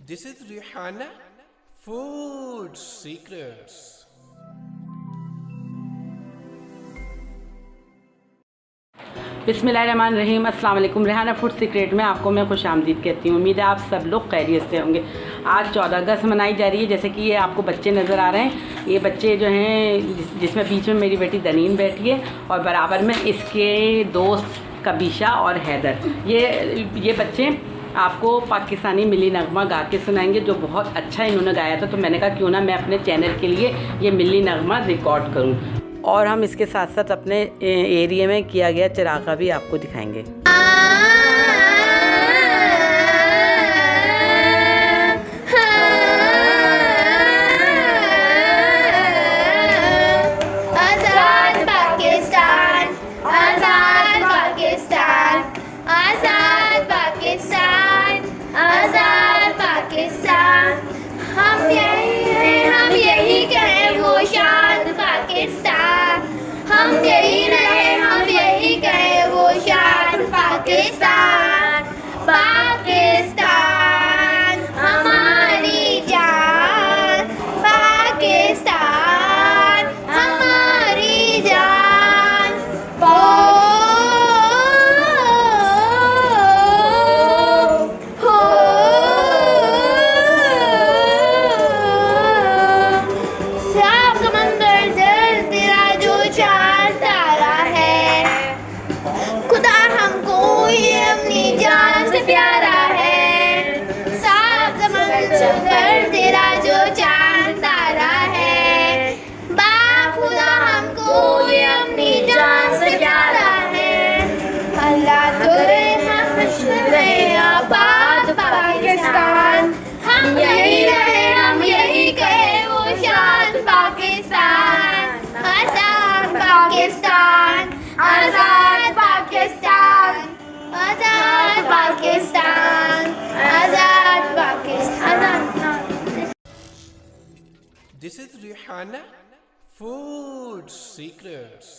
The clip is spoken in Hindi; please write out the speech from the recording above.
This is Rehana Food Secrets. बिस्मिल्लाहिर्रहमानिर्रहीम। अस्सलाम वालेकुम। रेहाना फूड सीक्रेट में आपको मैं खुश आमदीद कहती हूँ। उम्मीद है आप सब लोग खैरियत से होंगे। आज 14 अगस्त मनाई जा रही है। जैसे कि ये आपको बच्चे नज़र आ रहे हैं, ये बच्चे जो हैं जिसमें बीच में मेरी बेटी दनीन बैठी है और बराबर में इसके दोस्त कबीशा और हैदर। ये बच्चे आपको पाकिस्तानी मिली नगमा गा के सुनाएंगे, जो बहुत अच्छा इन्होंने गाया था। तो मैंने कहा क्यों ना मैं अपने चैनल के लिए ये मिली नगमा रिकॉर्ड करूं। और हम इसके साथ साथ अपने एरिया में किया गया चिरागा भी आपको दिखाएंगे। आज़ाद पाकिस्तान, आज़ाद पाकिस्तान, आज़ाद पाकिस्तान, आज़ाद पाकिस्तान। हम यही कहें वो शान पाकिस्तान। हम यही कहें वो शान पाकिस्तान। पाकिस्तान हमारी जान, पाकिस्तान हमारी जान। साफ समंदर जल तेरा जो चांद तारा है, खुदा हमको ये अपनी जान से प्यारा है। साफ समंदर तेरा जो चांद तारा है, खुदा हमको ये अपनी जान से प्यारा है। अल्लाह करे हम आबाद पाकिस्तान। हम यही कहे वो शान पाकिस्तान। आज़ाद पाकिस्तान, आज़ाद पाकिस्तान, आज़ाद पाकिस्तान, आज़ाद Pakistan. This is Rehana Food Secrets.